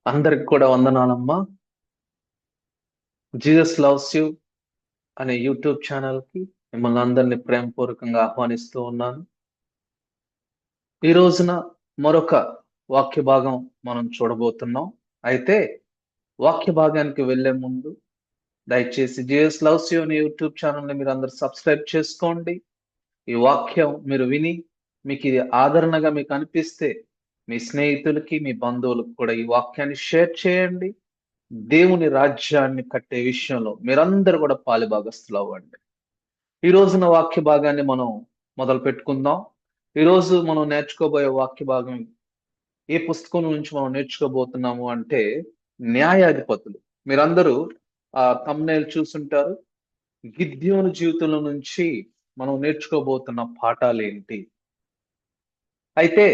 అందరికి కూడా వందనాలమ్మా. Jesus loves you అనే యూట్యూబ్ ఛానల్కి మిమ్మల్ని అందరినీ ప్రేమపూర్వకంగా ఆహ్వానిస్తూ ఉన్నాను. ఈ రోజున మరొక వాక్య భాగం మనం చూడబోతున్నాం. అయితే వాక్య భాగానికి వెళ్లే ముందు దయచేసి జీసస్ లవ్స్ యూ అనే యూట్యూబ్ ఛానల్ని మీరు అందరు సబ్స్క్రైబ్ చేసుకోండి. ఈ వాక్యం మీరు విని మీకు ఇది ఆదరణగా మీకు అనిపిస్తే మీ స్నేహితులకి మీ బంధువులకు కూడా ఈ వాక్యాన్ని షేర్ చేయండి. దేవుని రాజ్యాన్ని కట్టే విషయంలో మీరందరూ కూడా పాలుభాగస్తులు అవ్వండి. ఈ రోజున వాక్య భాగాన్ని మనం మొదలు పెట్టుకుందాం. ఈరోజు మనం నేర్చుకోబోయే వాక్య భాగం ఏ పుస్తకం నుంచి మనం నేర్చుకోబోతున్నాము అంటే న్యాయాధిపతులు. మీరందరూ ఆ thumbnail చూసుంటారు. గిద్యోను జీవితంలో నుంచి మనం నేర్చుకోబోతున్న పాఠాలు ఏంటి? అయితే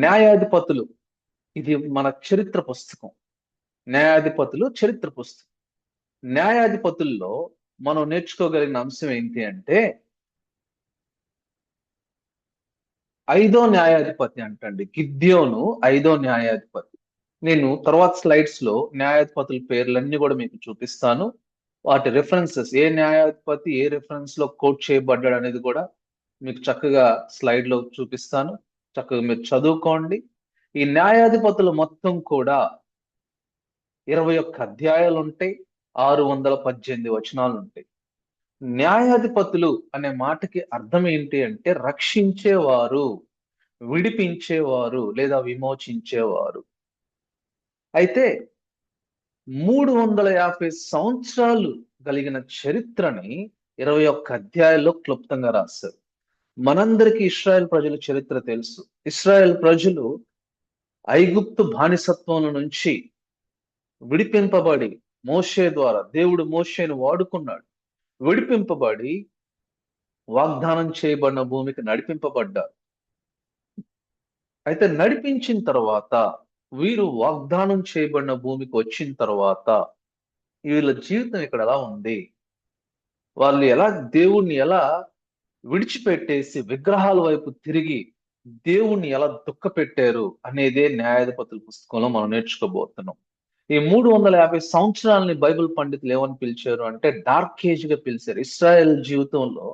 న్యాయాధిపతులు ఇది మన చరిత్ర పుస్తకం. న్యాయాధిపతులు చరిత్ర పుస్తకం. న్యాయాధిపతుల్లో మనం నేర్చుకోగలిగిన అంశం ఏంటి అంటే 5వ న్యాయాధిపతి అంటండి. గిద్యోను 5వ న్యాయాధిపతి. నేను తర్వాత స్లైడ్స్ లో న్యాయాధిపతుల పేర్లన్నీ కూడా మీకు చూపిస్తాను. వాటి రెఫరెన్సెస్ ఏ న్యాయాధిపతి ఏ రెఫరెన్స్ లో కోట్ చేయబడ్డాడు అనేది కూడా మీకు చక్కగా స్లైడ్ లో చూపిస్తాను. చక్కగా మీరు చదువుకోండి. ఈ న్యాయాధిపతులు మొత్తం కూడా 21 అధ్యాయాలు ఉంటాయి. 618 వచనాలు ఉంటాయి. న్యాయాధిపతులు అనే మాటకి అర్థం ఏంటి అంటే రక్షించేవారు, విడిపించేవారు లేదా విమోచించేవారు. అయితే 350 సంవత్సరాలు కలిగిన చరిత్రని 21 అధ్యాయాల్లో క్లుప్తంగా రాశారు. మనందరికీ ఇశ్రాయేల్ ప్రజల చరిత్ర తెలుసు. ఇశ్రాయేల్ ప్రజలు ఐగుప్తు బానిసత్వం నుంచి విడిపింపబడి మోషే ద్వారా దేవుడు మోషేను వాడుకున్నాడు. విడిపింపబడి వాగ్దానం చేయబడిన భూమికి నడిపింపబడ్డారు. అయితే నడిపించిన తర్వాత వీరు వాగ్దానం చేయబడిన భూమికి వచ్చిన తర్వాత వీళ్ళ జీవితం ఇక్కడ ఎలా ఉంది, వాళ్ళు ఎలా దేవుణ్ణి ఎలా విడిచిపెట్టేసి విగ్రహాల వైపు తిరిగి దేవుణ్ణి ఎలా దుఃఖపెట్టారు అనేదే న్యాయాధిపతుల పుస్తకంలో మనం నేర్చుకోబోతున్నాం. ఈ 350 సంవత్సరాలని బైబిల్ పండితులు ఏమని పిలిచారు అంటే డార్క్ ఏజ్ గా పిలిచారు. ఇస్రాయేల్ జీవితంలో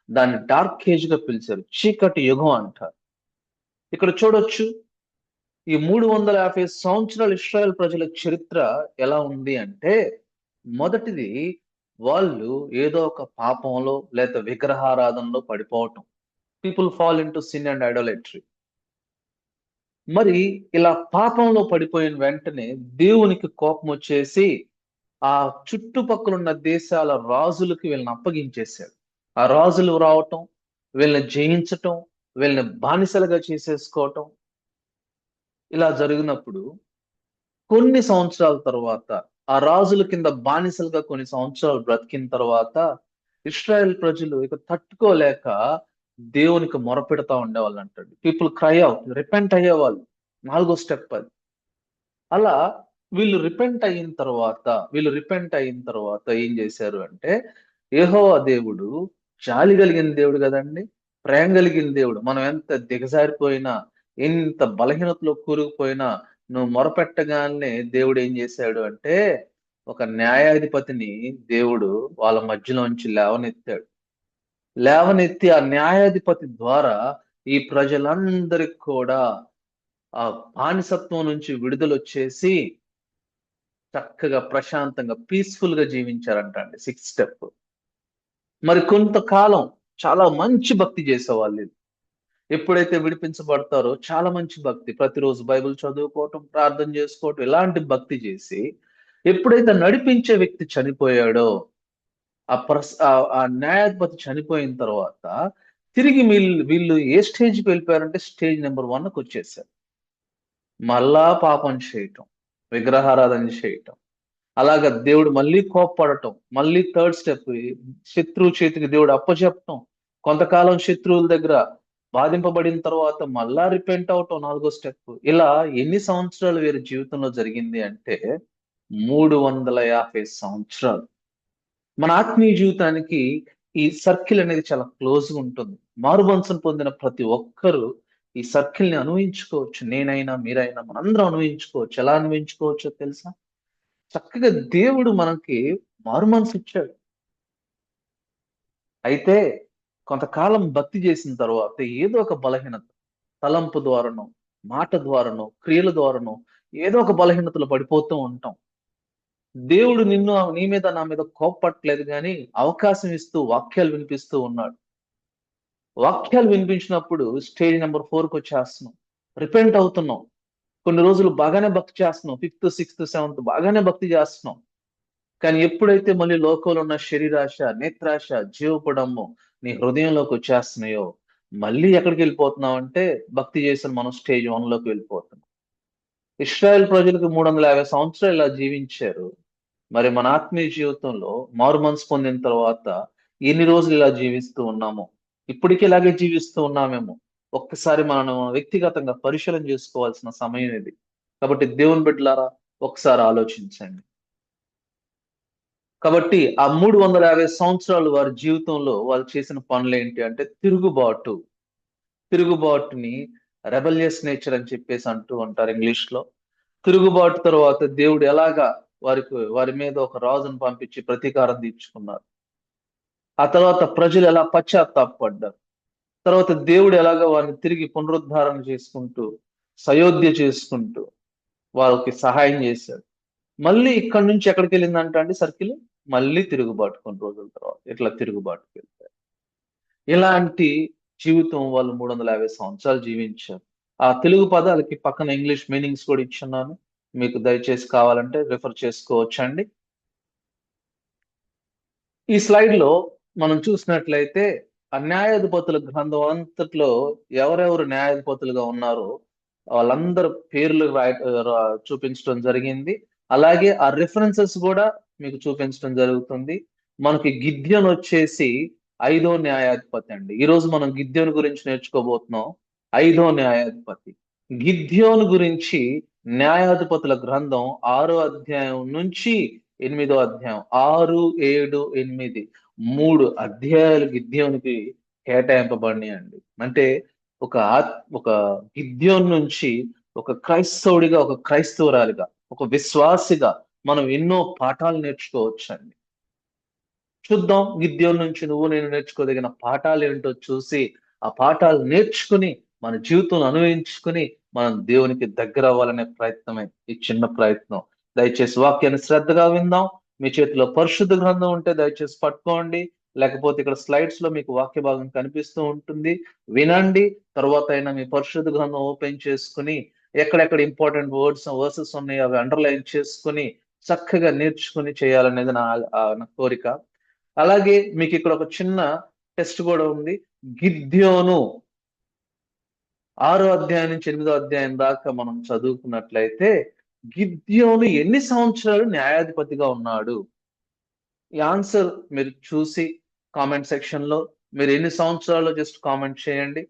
దాన్ని డార్క్ ఏజ్ గా పిలిచారు, చీకటి యుగం అంటారు. ఇక్కడ చూడొచ్చు ఈ 350 సంవత్సరాలు ఇశ్రాయేల్ ప్రజల చరిత్ర ఎలా ఉంది అంటే మొదటిది వాళ్ళు ఏదో ఒక పాపంలో లేదా విగ్రహారాధనలో పడిపోవటం. People fall into sin and idolatry. మరి ఇలా పాపంలో పడిపోయిన వెంటనే దేవునికి కోపం వచ్చేసి ఆ చుట్టుపక్కల ఉన్న దేశాల రాజులకి వీళ్ళని అప్పగించేశాడు. ఆ రాజులు రావటం, వీళ్ళని జయించటం, వీళ్ళని బానిసలుగా చేసేసుకోవటం ఇలా జరిగినప్పుడు కొన్ని సంవత్సరాల తర్వాత ఆ రాజుల కింద బానిసలుగా కొన్ని సంవత్సరాలు బ్రతికిన తర్వాత ఇశ్రాయేల్ ప్రజలు ఇక తట్టుకోలేక దేవునికి మొరపెడతా ఉండేవాళ్ళు అంటాడు. పీపుల్ క్రై అవుట్, రిపెంట్ అయ్యేవాళ్ళు. 4వ స్టెప్ అది. అలా వీళ్ళు రిపెంట్ అయిన తర్వాత ఏం చేశారు అంటే యెహోవా దేవుడు జాలి కలిగిన దేవుడు కదండి, ప్రేమ కలిగిన దేవుడు. మనం ఎంత దిగజారిపోయినా ఎంత బలహీనతలో కూరుకుపోయినా నువ్వు మొరపెట్టగానే దేవుడు ఏం చేశాడు అంటే ఒక న్యాయాధిపతిని దేవుడు వాళ్ళ మధ్యలోంచి లేవనెత్తాడు. లేవనెత్తి ఆ న్యాయాధిపతి ద్వారా ఈ ప్రజలందరికి కూడా ఆ బానిసత్వం నుంచి విడుదల వచ్చేసి చక్కగా ప్రశాంతంగా పీస్ఫుల్ గా జీవించారంట అండి. 6th step. మరి కొంతకాలం చాలా మంచి భక్తి చేసేవాళ్ళు వీళ్ళు. ఎప్పుడైతే విడిపించబడతారో చాలా మంచి భక్తి, ప్రతిరోజు బైబిల్ చదువుకోవటం, ప్రార్థన చేసుకోవటం, ఇలాంటి భక్తి చేసి ఎప్పుడైతే నడిపించే వ్యక్తి చనిపోయాడో ఆ న్యాయాధిపతి చనిపోయిన తర్వాత తిరిగి వీళ్ళు ఏ స్టేజ్కి వెళ్ళిపోయారంటే స్టేజ్ నెంబర్ 1కి వచ్చేసారు. మళ్ళా పాపం చేయటం, విగ్రహారాధన చేయటం, అలాగా దేవుడు మళ్ళీ కోప్పడటం, మళ్ళీ 3rd స్టెప్ శత్రువు చేతికి దేవుడు అప్పచెప్పటం, కొంతకాలం శత్రువుల దగ్గర బాధింపబడిన తర్వాత మళ్ళా రిపెంట్ అవటం 4వ స్టెప్. ఇలా ఎన్ని సంవత్సరాలు వీరి జీవితంలో జరిగింది అంటే 350 సంవత్సరాలు. మన ఆత్మీయ జీవితానికి ఈ సర్కిల్ అనేది చాలా క్లోజ్ గా ఉంటుంది. మారుమనసును పొందిన ప్రతి ఒక్కరూ ఈ సర్కిల్ ని అన్వయించుకోవచ్చు. నేనైనా మీరైనా మనందరం అన్వయించుకోవచ్చు. ఎలా అన్వయించుకోవచ్చో తెలుసా? చక్కగా దేవుడు మనకి మారు మనసు ఇచ్చాడు. అయితే కొంతకాలం భక్తి చేసిన తర్వాత ఏదో ఒక బలహీనత, తలంపు ద్వారానో, మాట ద్వారానో, క్రియల ద్వారానో ఏదో ఒక బలహీనతలో పడిపోతూ ఉంటాం. దేవుడు నీ మీద నా మీద కోప్పట్లేదు గాని అవకాశం ఇస్తూ వాక్యాలు వినిపిస్తూ ఉన్నాడు. వాక్యాలు వినిపించినప్పుడు స్టేజ్ నెంబర్ 4కి వచ్చేస్తున్నాం. రిపెంట్ అవుతున్నాం. కొన్ని రోజులు బాగానే భక్తి చేస్తున్నాం. ఫిఫ్త్, సిక్స్త్, సెవెంత్ బాగానే భక్తి చేస్తున్నాం. కానీ ఎప్పుడైతే మళ్ళీ లోకంలో ఉన్న శరీరాశ, నేత్రాశ, జీవపడము నీ హృదయంలోకి వచ్చేస్తున్నాయో, మళ్ళీ ఎక్కడికి వెళ్ళిపోతున్నాం అంటే భక్తి చేసిన మనం స్టేజ్ 1లోకి వెళ్ళిపోతున్నాం. ఇశ్రాయేల్ ప్రజలకు 350 సంవత్సరాలు ఇలా జీవించారు. మరి మన ఆత్మీయ జీవితంలో మారు మనసు పొందిన తర్వాత ఎన్ని రోజులు ఇలా జీవిస్తూ ఉన్నామో, ఇప్పటికీ ఇలాగే జీవిస్తూ ఉన్నామేమో ఒక్కసారి మనం వ్యక్తిగతంగా పరిశీలన చేసుకోవాల్సిన సమయం ఇది. కాబట్టి దేవుని బిడ్డలారా ఒకసారి ఆలోచించండి. కాబట్టి ఆ 350 సంవత్సరాలు వారి జీవితంలో వాళ్ళు చేసిన పనులు ఏంటి అంటే తిరుగుబాటుని రెబెలియస్ నేచర్ అని చెప్పేసి అంటూ ఉంటారు ఇంగ్లీష్ లో. తిరుగుబాటు తర్వాత దేవుడు ఎలాగా వారి మీద ఒక రాజును పంపించి ప్రతీకారం తీర్చుకున్నారు. ఆ తర్వాత ప్రజలు ఎలా పశ్చాత్తాపపడ్డారు. తర్వాత దేవుడు ఎలాగా వారిని తిరిగి పునరుద్ధారణ చేసుకుంటూ, సయోధ్య చేసుకుంటూ వాళ్ళకి సహాయం చేశాడు. మళ్ళీ ఇక్కడి నుంచి ఎక్కడికి వెళ్ళిందంట అండి సర్కిల్? మళ్ళీ తిరుగుబాటు కొన్ని రోజుల తర్వాత ఇట్లా తిరుగుబాటుకి వెళ్తారు. ఇలాంటి జీవితం వాళ్ళు 350 సంవత్సరాలు జీవించారు. ఆ తెలుగు పదాలకి పక్కన ఇంగ్లీష్ మీనింగ్స్ కూడా ఇచ్చున్నాను. మీకు దయచేసి కావాలంటే రిఫర్ చేసుకోవచ్చండి. ఈ స్లైడ్ లో మనం చూసినట్లయితే ఆ న్యాయాధిపతుల గ్రంథం అంతట్లో ఎవరెవరు న్యాయాధిపతులుగా ఉన్నారో వాళ్ళందరి పేర్లు చూపించడం జరిగింది. అలాగే ఆ రిఫరెన్సెస్ కూడా మీకు చూపించడం జరుగుతుంది. మనకి గిద్యోను వచ్చేసి 5వ న్యాయాధిపతి అండి. ఈ రోజు మనం గిద్యోను గురించి నేర్చుకోబోతున్నాం. 5వ న్యాయాధిపతి గిద్యోను గురించి న్యాయాధిపతుల గ్రంథం 6వ అధ్యాయం నుంచి 8వ అధ్యాయం 6, 7, 8 3 అధ్యాయాలు గిద్యోనికి కేటాయింపబడినాయండి. అంటే ఒక గిద్యోను నుంచి ఒక క్రైస్తవుడిగా, ఒక క్రైస్తవురాలిగా, ఒక విశ్వాసిగా మనం ఎన్నో పాఠాలు నేర్చుకోవచ్చండి. చూద్దాం గిద్యోను నుంచి నువ్వు నేను నేర్చుకోదగిన పాఠాలు ఏంటో చూసి ఆ పాఠాలు నేర్చుకుని మన జీవితంలో అనుభవించుకుని మనం దేవునికి దగ్గర అవ్వాలనే ప్రయత్నమే ఈ చిన్న ప్రయత్నం. దయచేసి వాక్యాన్ని శ్రద్ధగా విందాం. మీ చేతిలో పరిశుద్ధ గ్రంథం ఉంటే దయచేసి పట్టుకోండి. లేకపోతే ఇక్కడ స్లైడ్స్ లో మీకు వాక్య భాగం కనిపిస్తూ ఉంటుంది. వినండి. తర్వాత అయినా మీ పరిశుద్ధ గ్రంథం ఓపెన్ చేసుకుని ఎక్కడెక్కడ ఇంపార్టెంట్ వర్సెస్ ఉన్నాయి అవి అండర్లైన్ చేసుకుని చక్కగా నేర్చుకుని చేయాలనేది నా కోరిక. అలాగే మీకు ఇక్కడ ఒక చిన్న టెస్ట్ కూడా ఉంది. గిద్యోను 6వ అధ్యాయం నుంచి 8వ అధ్యాయం దాకా మనం చదువుకున్నట్లయితే గిద్యోను ఎన్ని సంవత్సరాలు న్యాయాధిపతిగా ఉన్నాడు? ఈ ఆన్సర్ మీరు చూసి కామెంట్ సెక్షన్ లో మీరు ఎన్ని సంవత్సరాలు జస్ట్ కామెంట్ చేయండి.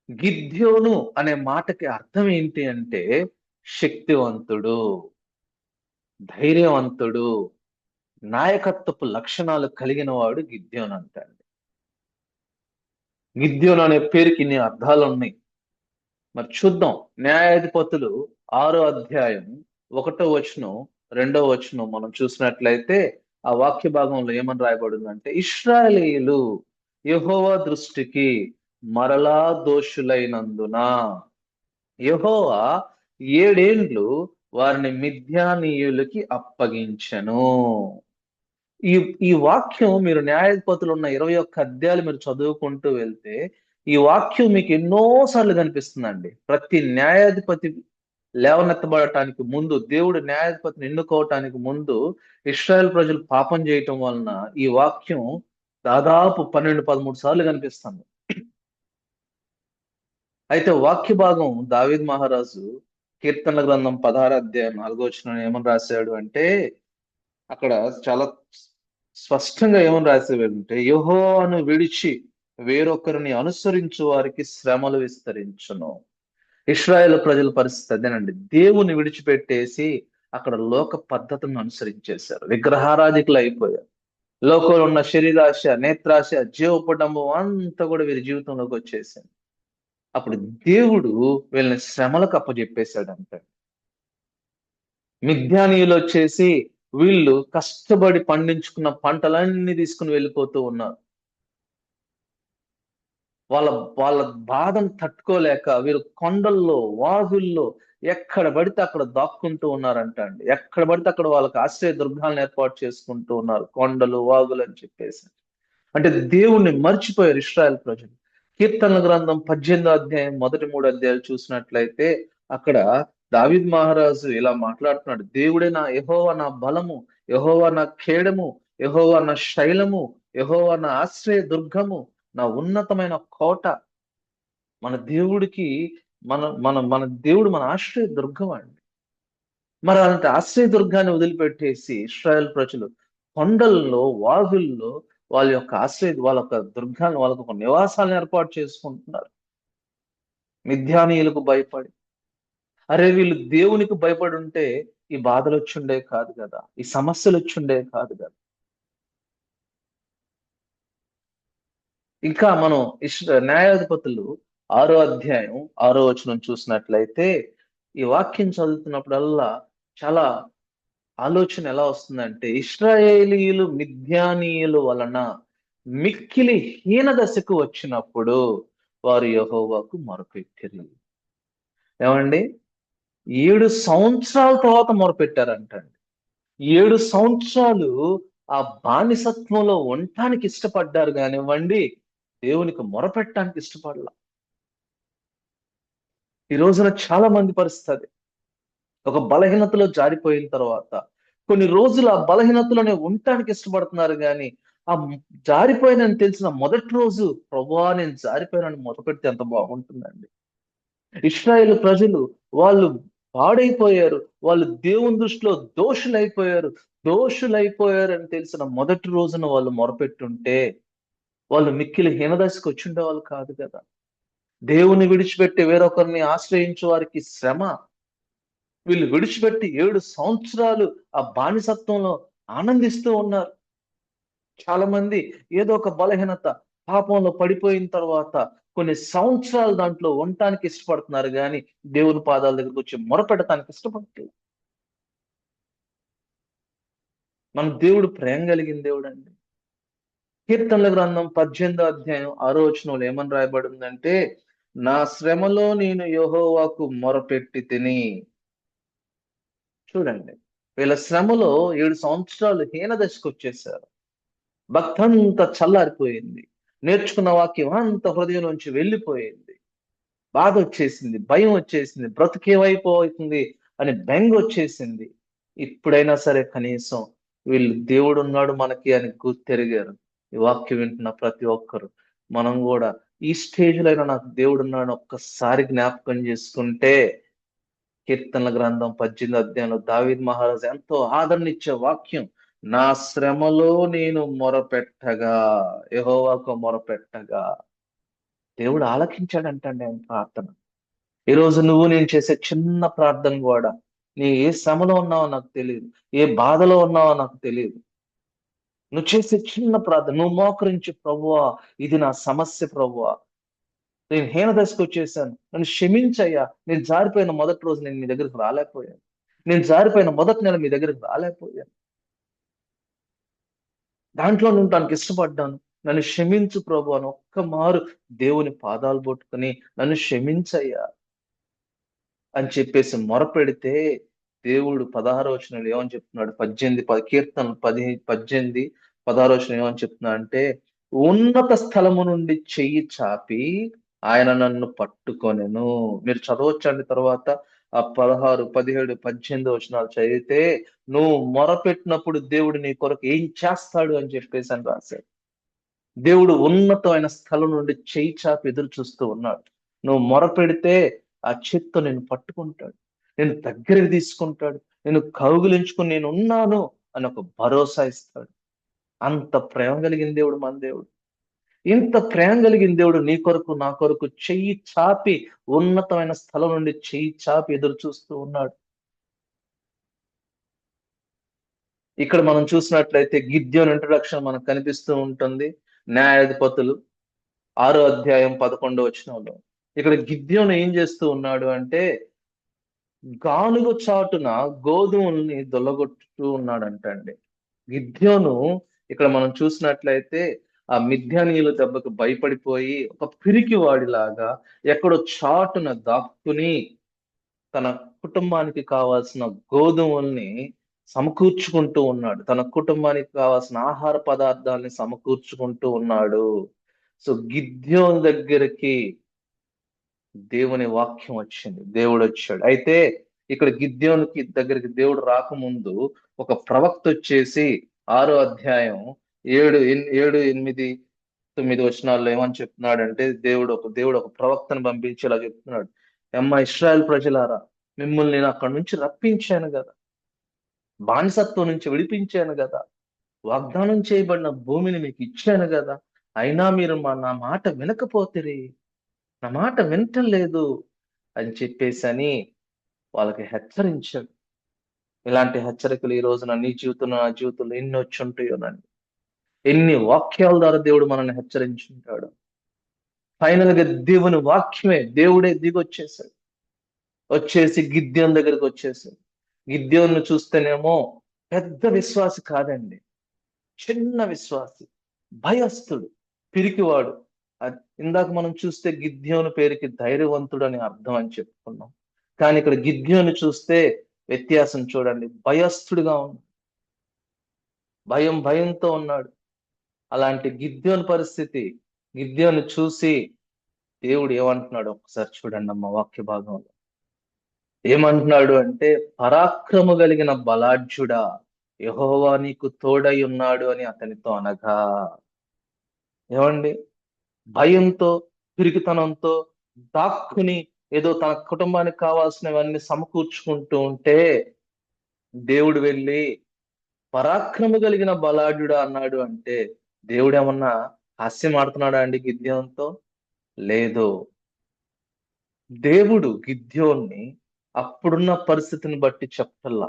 గిద్యోను అనే మాటకి అర్థం ఏంటి అంటే శక్తివంతుడు, ధైర్యవంతుడు, నాయకత్వపు లక్షణాలు కలిగిన వాడు గిద్యోను అంటాడు. గిద్యోను అనే పేరుకి ఇన్ని అర్థాలు ఉన్నాయి. మరి చూద్దాం. న్యాయాధిపతులు 6వ అధ్యాయం 1వ వచనం 2వ వచనం మనం చూసినట్లయితే ఆ వాక్య భాగంలో ఏమని రాయబడిందంటే ఇశ్రాయేలీయులు యెహోవా దృష్టికి మరలా దోషులైనందున యెహోవా 7 ఏండ్లు వారిని మిద్యానీయులకి అప్పగించెను. ఈ ఈ వాక్యం మీరు న్యాయాధిపతులు ఉన్న 21 అధ్యాయాలు మీరు చదువుకుంటూ వెళ్తే ఈ వాక్యం మీకు ఎన్నో సార్లు కనిపిస్తుందండి. ప్రతి న్యాయాధిపతి లేవనెత్తబడటానికి ముందు, దేవుడు న్యాయాధిపతిని ఎన్నుకోవటానికి ముందు ఇశ్రాయేల్ ప్రజలు పాపం చేయటం వలన ఈ వాక్యం దాదాపు 12, 13 సార్లు కనిపిస్తుంది. అయితే వాక్య భాగం దావీద్ మహారాజు కీర్తనల గ్రంథం 16వ అధ్యాయం 4వ వచనం ఏమని రాశాడు అంటే అక్కడ చాలా స్పష్టంగా ఏమని రాసేవాడంటే యెహోవాను విడిచి వేరొకరిని అనుసరించు వారికి శ్రమలు విస్తరించును. ఇశ్రాయేల్ ప్రజల పరిస్థితి అదేనండి. దేవుని విడిచిపెట్టేసి అక్కడ లోక పద్ధతులను అనుసరించేశారు. విగ్రహారాధికులు అయిపోయారు. లోకంలో ఉన్న శరీరాశ, నేత్రాశ, జీవపటము అంతా కూడా వీరి జీవితంలోకి వచ్చేసింది. అప్పుడు దేవుడు వీళ్ళని శ్రమలకు అప్పచెప్పేశాడంట. మిద్యానీయులు వచ్చేసి వీళ్ళు కష్టపడి పండించుకున్న పంటలన్నీ తీసుకుని వెళ్ళిపోతూ ఉన్నారు. వాళ్ళ వాళ్ళ బాధను తట్టుకోలేక వీరు కొండల్లో, వాగుల్లో ఎక్కడ పడితే అక్కడ దాక్కుంటూ ఉన్నారంట అండి. ఎక్కడ పడితే అక్కడ వాళ్ళకి ఆశ్రయ దుర్గాలను ఏర్పాటు చేసుకుంటూ ఉన్నారు. కొండలు, వాగులు అని చెప్పేసి. అంటే దేవుణ్ణి మర్చిపోయారు ఇశ్రాయేల్ ప్రజలు. కీర్తనల గ్రంథం 18వ అధ్యాయం మొదటి 3 అధ్యాయాలు చూసినట్లయితే అక్కడ దావీద్ మహారాజు ఇలా మాట్లాడుతున్నాడు. దేవుడే నా యెహోవా నా బలము, యెహోవా నా ఖేడము, యెహోవా నా శైలము, యెహోవా నా ఆశ్రయ దుర్గము, నా ఉన్నతమైన కోట. మన దేవుడికి మన మన మన దేవుడు మన ఆశ్రయ దుర్గం అండి. మరి అలాంటి ఆశ్రయ దుర్గాన్ని వదిలిపెట్టేసి ఇశ్రాయేల్ ప్రజలు కొండల్లో, వాగుల్లో వాళ్ళ యొక్క దుర్గాన్ని, వాళ్ళకు ఒక నివాసాలను ఏర్పాటు చేసుకుంటున్నారు. మిద్యానీయులకు భయపడి. అరే వీళ్ళు దేవునికి భయపడి ఉంటే ఈ బాధలు వచ్చుండే కాదు కదా! ఈ సమస్యలు వచ్చుండే కాదు కదా! ఇంకా మనం న్యాయాధిపతులు 6వ అధ్యాయం 6వ వచనం చూసినట్లయితే ఈ వాక్యం చదువుతున్నప్పుడల్లా చాలా ఆలోచన ఎలా వస్తుందంటే, ఇశ్రాయేలీయులు మిద్యానీయుల వలన మిక్కిలి హీన దశకు వచ్చినప్పుడు వారు యెహోవాకు మొరపెట్టిరి. ఏమండి? 7 సంవత్సరాల తర్వాత మొరపెట్టారంటండి. 7 సంవత్సరాలు ఆ బానిసత్వంలో ఉండటానికి ఇష్టపడ్డారు కానివ్వండి, దేవునికి మొరపెట్టడానికి ఇష్టపడలా. ఈ రోజున చాలా మంది పరిస్థితి అదే. ఒక బలహీనతలో జారిపోయిన తర్వాత కొన్ని రోజులు ఆ బలహీనతలోనే ఉండటానికి ఇష్టపడుతున్నారు గాని జారిపోయానని తెలిసిన మొదటి రోజు ప్రభువా నేను జారిపోయానని మొదలుపెడితే ఎంత బాగుంటుందండి. ఇశ్రాయేలు ప్రజలు వాళ్ళు పాడైపోయారు, వాళ్ళు దేవుని దృష్టిలో దోషులైపోయారు. దోషులైపోయారని తెలిసిన మొదటి రోజున వాళ్ళు మొరపెట్టుంటే వాళ్ళు మిక్కిలి హీనదశకు వచ్చిండే వాళ్ళు కాదు కదా. దేవుని విడిచిపెట్టి వేరొకరిని ఆశ్రయించే వారికి శ్రమ. వీళ్ళు విడిచిపెట్టి 7 సంవత్సరాలు ఆ బానిసత్వంలో ఆనందిస్తూ ఉన్నారు. చాలా మంది ఏదో ఒక బలహీనత, పాపంలో పడిపోయిన తర్వాత కొన్ని సంవత్సరాలు దాంట్లో ఉండటానికి ఇష్టపడుతున్నారు గాని, దేవుని పాదాల దగ్గరికి వచ్చి మొరపెడటానికి ఇష్టపడట్లేదు. మన దేవుడు ప్రేమ కలిగిన దేవుడండి. కీర్తనల గ్రంథం 18వ అధ్యాయం 6వ వచనంలో ఏమని రాయబడిందంటే, నా శ్రమలో నేను యెహోవాకు మొరపెట్టి తిని. చూడండి, వీళ్ళ శ్రమలో 7 సంవత్సరాలు హీన దశకు వచ్చేసారు. భక్తంతా చల్లారిపోయింది. నేర్చుకున్న వాక్యం అంత హృదయం నుంచి వెళ్ళిపోయింది. బాధ వచ్చేసింది, భయం వచ్చేసింది, బ్రతుకేమైపోతుంది అని బెంగ వచ్చేసింది. ఇప్పుడైనా సరే కనీసం వీళ్ళు దేవుడు ఉన్నాడు మనకి అని గుర్తెరిగారు. ఈ వాక్యం వింటున్న ప్రతి ఒక్కరు మనం కూడా ఈ స్టేజ్ లో అయినా నాకు దేవుడు ఉన్నాడు ఒక్కసారి జ్ఞాపకం చేసుకుంటే, కీర్తనల గ్రంథం 18 అధ్యాయంలో దావీద్ మహారాజు ఎంతో ఆదరణ ఇచ్చే వాక్యం, నా శ్రమలో నేను మొరపెట్టగా, యెహోవాకు మొరపెట్టగా దేవుడు ఆలకించాడంటండి ఆయన ప్రార్థన. ఈ రోజు నువ్వు నేను చేసే చిన్న ప్రార్థన కూడా, నీ ఏ శ్రమలో ఉన్నావో నాకు తెలియదు, ఏ బాధలో ఉన్నావో నాకు తెలియదు, నువ్వు చేసే చిన్న ప్రార్థన, నువ్వు మోకరించి ప్రభువా ఇది నా సమస్య ప్రభువా, నేను హీన దశకు వచ్చేసాను, నన్ను క్షమించయ్యా, నేను జారిపోయిన మొదటి రోజు నేను మీ దగ్గరికి రాలేకపోయాను, నేను జారిపోయిన మొదటి నెల మీ దగ్గరికి రాలేకపోయాను, దాంట్లో ఉండటానికి ఇష్టపడ్డాను, నన్ను క్షమించు ప్రభు అని ఒక్క మారు దేవుని పాదాలు పట్టుకుని నన్ను క్షమించయ్యా అని చెప్పేసి మొరపెడితే, దేవుడు 16వ వచనంలో ఏమని చెప్తున్నాడు, 18 కీర్తనలు 18 16వ వచనం ఏమని చెప్తున్నా అంటే, ఉన్నత స్థలము నుండి చెయ్యి చాపి ఆయన నన్ను పట్టుకొనెను. మీరు చదవచ్చండి తర్వాత ఆ 16 17 18 వచనాలు చదివితే, నువ్వు మొరపెట్టినప్పుడు దేవుడు నీ కొరకు ఏం చేస్తాడు అని చెప్పేసి అని రాశాడు. దేవుడు ఉన్నతమైన స్థలం నుండి చెయ్యి చాపి ఎదురు చూస్తూ ఉన్నాడు. నువ్వు మొరపెడితే ఆ చేత్తో నేను పట్టుకుంటాడు, నేను దగ్గరికి తీసుకుంటాడు, నేను కౌగిలించుకుని నేను ఉన్నాను అని ఒక భరోసా ఇస్తాడు. అంత ప్రేమ కలిగిన దేవుడు మన దేవుడు. ఇంత ప్రేమ కలిగిన దేవుడు నీ కొరకు నా కొరకు చెయ్యి చాపి ఉన్నతమైన స్థలం నుండి చెయ్యి చాపి ఎదురు చూస్తూ ఉన్నాడు. ఇక్కడ మనం చూసినట్లయితే గిద్యోను ఇంట్రడక్షన్ మనకు కనిపిస్తూ ఉంటుంది. న్యాయాధిపతులు 6వ అధ్యాయం 11వ వచనంలో ఇక్కడ గిద్యోను ఏం చేస్తూ ఉన్నాడు అంటే గానుగ చాటున గోధుమల్ని దొల్లగొట్టుతూ ఉన్నాడంట అండి. గిద్యోను ఇక్కడ మనం చూసినట్లయితే ఆ మిద్యానీయుల దెబ్బకు భయపడిపోయి ఒక పిరికి వాడిలాగా ఎక్కడో చాటున దాక్కుని తన కుటుంబానికి కావాల్సిన గోధుమల్ని సమకూర్చుకుంటూ ఉన్నాడు. తన కుటుంబానికి కావాల్సిన ఆహార పదార్థాలని సమకూర్చుకుంటూ ఉన్నాడు. సో గిద్యోను దగ్గరికి దేవుని వాక్యం వచ్చింది. దేవుడు వచ్చాడు. అయితే ఇక్కడ గిద్యోనుకి దగ్గరికి దేవుడు రాకముందు ఒక ప్రవక్త వచ్చేసి 6వ అధ్యాయం 7, 8, 9 ఏమని చెప్తున్నాడంటే దేవుడు ఒక ప్రవక్తను పంపించి ఇలా చెప్తున్నాడు. అమ్మ ఇశ్రాయేల్ ప్రజలారా, మిమ్మల్ని నేను అక్కడి నుంచి రప్పించాను కదా, బానిసత్వం నుంచి విడిపించాను కదా, వాగ్దానం చేయబడిన భూమిని మీకు ఇచ్చాను కదా, అయినా మీరు నా మాట వినకపోతిరి, నా మాట వినటం లేదు అని చెప్పేసి వాళ్ళకి హెచ్చరించాడు. ఇలాంటి హెచ్చరికలు ఈ రోజున నీ జీవితంలో నా జీవితంలో ఎన్ని వచ్చి ఉంటాయోనండి. ఎన్ని వాక్యాల ద్వారా దేవుడు మనల్ని హెచ్చరించుంటాడు. ఫైనల్ గా దేవుని వాక్యమే దేవుడే దిగొచ్చేసాడు. వచ్చేసి గిద్యోను దగ్గరికి వచ్చేసాడు. గిద్యోను చూస్తేనేమో పెద్ద విశ్వాసి కాదండి, చిన్న విశ్వాసి, భయస్థుడు, పిరికివాడు. ఇందాక మనం చూస్తే గిద్యోను పేరుకి ధైర్యవంతుడు అని అర్థం అని చెప్పుకున్నాం. కానీ ఇక్కడ గిద్యోను చూస్తే వ్యత్యాసం చూడండి, భయస్థుడిగా ఉన్నాడు, భయంతో ఉన్నాడు. అలాంటి గిద్యోను పరిస్థితి, గిద్యోను చూసి దేవుడు ఏమంటున్నాడు ఒకసారి చూడండి అమ్మ వాక్య భాగంలో. ఏమంటున్నాడు అంటే, పరాక్రమ కలిగిన బలాఢ్యుడా, యెహోవా నీకు తోడై ఉన్నాడు అని అతనితో అనగా. ఏమండి, భయంతో, పిరికితనంతో దాక్కుని ఏదో తన కుటుంబానికి కావాల్సినవన్నీ సమకూర్చుకుంటూ ఉంటే దేవుడు వెళ్ళి పరాక్రమ కలిగిన బలాఢ్యుడా అన్నాడు అంటే దేవుడు ఏమన్నా హాస్యం ఆడుతున్నాడా అండి గిద్యోనుతో? లేదు. దేవుడు గిద్యోన్ని అప్పుడున్న పరిస్థితిని బట్టి చెప్పల్లా,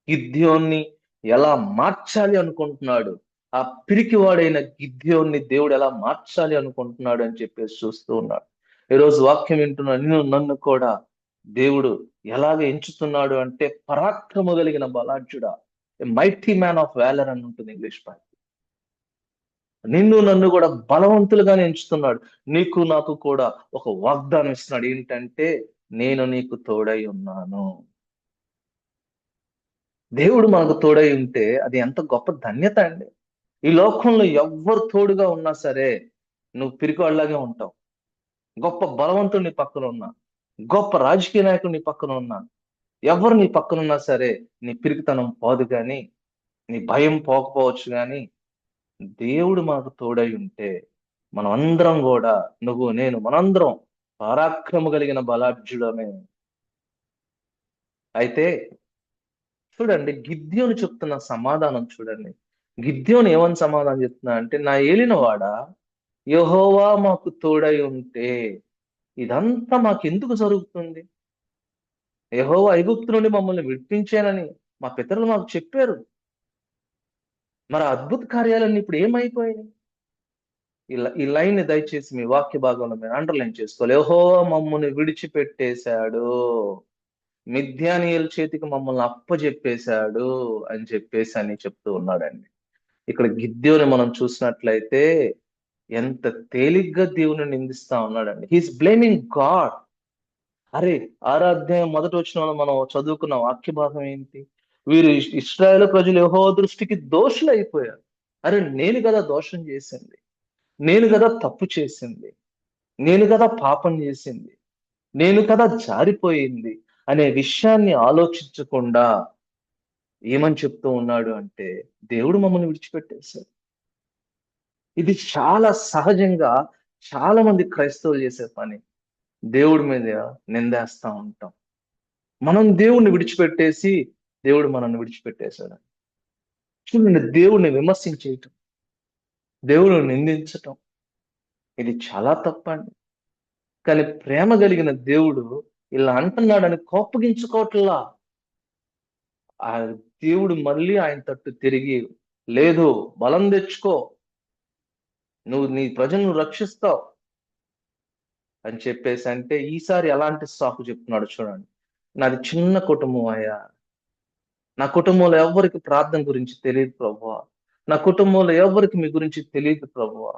గిద్యోన్ని ఎలా మార్చాలి అనుకుంటున్నాడు, ఆ పిరికివాడైన గిద్యోన్ని దేవుడు ఎలా మార్చాలి అనుకుంటున్నాడు అని చెప్పేసి చూస్తూ ఉన్నాడు. ఈరోజు వాక్యం వింటున్న నన్ను కూడా దేవుడు ఎలాగ ఎంచుతున్నాడు అంటే పరాక్రమ కలిగిన బలాఢ్యుడా, మైటీ మ్యాన్ ఆఫ్ వ్యాలర్ అని ఉంటుంది ఇంగ్లీష్ పై. నన్ను కూడా బలవంతులుగానే ఎంచుతున్నాడు. నీకు నాకు కూడా ఒక వాగ్దానం ఇస్తున్నాడు. ఏంటంటే, నేను నీకు తోడై ఉన్నాను. దేవుడు మనకు తోడై ఉంటే అది ఎంత గొప్ప ధన్యత అండి. ఈ లోకంలో ఎవ్వరు తోడుగా ఉన్నా సరే నువ్వు పిరికివాడిలాగే ఉంటావు. గొప్ప బలవంతుడు నీ పక్కన ఉన్నా, గొప్ప రాజకీయ నాయకుడు నీ పక్కన ఉన్నా, ఎవరు నీ పక్కన ఉన్నా సరే నీ పిరికితనం పోదు కానీ, నీ భయం పోకపోవచ్చు కానీ, దేవుడు మనకు తోడై ఉంటే మనం అందరం కూడా, నువ్వు నేను మనందరం పరాక్రమ కలిగిన బలాఢ్యుడమే. అయితే చూడండి, గిద్యోను చెప్తున్న సమాధానం చూడండి. గిద్యోను ఏమని సమాధానం చెప్తున్నా అంటే, నా ఏలినవాడా, యెహోవా మాకు తోడై ఉంటే ఇదంతా మాకెందుకు జరుగుతుంది? యెహోవా ఐగుప్తు నుండి మమ్మల్ని విడిపించానని మా పితరులు మాకు చెప్పారు. మరి అద్భుత కార్యాలన్నీ ఇప్పుడు ఏమైపోయాయి? ఈ లైన్ ని దయచేసి మీ వాక్య భాగంలో మీరు అండర్లైన్ చేసుకోవాలి. యెహోవా మమ్మల్ని విడిచిపెట్టేశాడు, మిద్యానీయుల చేతికి మమ్మల్ని అప్పజెప్పేశాడు అని చెప్పేసి చెప్తూ ఉన్నాడండి. ఇక్కడ గిద్యోని మనం చూసినట్లయితే ఎంత తేలిగ్గా దేవుని నిందిస్తా ఉన్నాడండి. He's blaming God. అరే, 6వ అధ్యాయం 1వ వచనంలో మనం చదువుకున్న వాక్య భాగం ఏంటి? వీరు ఇశ్రాయేలు ప్రజలు యెహోవా దృష్టికి దోషులు అయిపోయారు. అరే, నేను కదా దోషం చేసింది, నేను కదా తప్పు చేసింది, నేను కదా పాపం చేసింది, నేను కదా జారిపోయింది అనే విషయాన్ని ఆలోచించకుండా ఏమని చెప్తూ ఉన్నాడు అంటే, దేవుడు మమ్మల్ని విడిచిపెట్టేశాడు. ఇది చాలా సహజంగా చాలా మంది క్రైస్తవులు చేసే పని. దేవుడి మీద నిందేస్తా ఉంటాం. మనం దేవుణ్ణి విడిచిపెట్టేసి దేవుడు మనల్ని విడిచిపెట్టేశాడు. చూడండి, దేవుణ్ణి విమర్శించేయటం, దేవుడిని నిందించటం, ఇది చాలా తప్పండి. కానీ ప్రేమ కలిగిన దేవుడు ఇలా అంటున్నాడని కోపగించుకోవట్లా. ఆ దేవుడు మళ్ళీ ఆయన తట్టు తిరిగి, లేదు, బలం తెచ్చుకో, నువ్వు నీ ప్రజలను రక్షిస్తావు, అని చెప్పేసి అంటే ఈసారి ఎలాంటి సాకు చెప్తున్నాడు చూడండి. నాది చిన్న కుటుంబం అయ్యా. నా కుటుంబంలో ఎవ్వరికి ప్రార్థన గురించి తెలియదు ప్రభువా. నా కుటుంబంలో ఎవ్వరికి మీ గురించి తెలియదు ప్రభువా.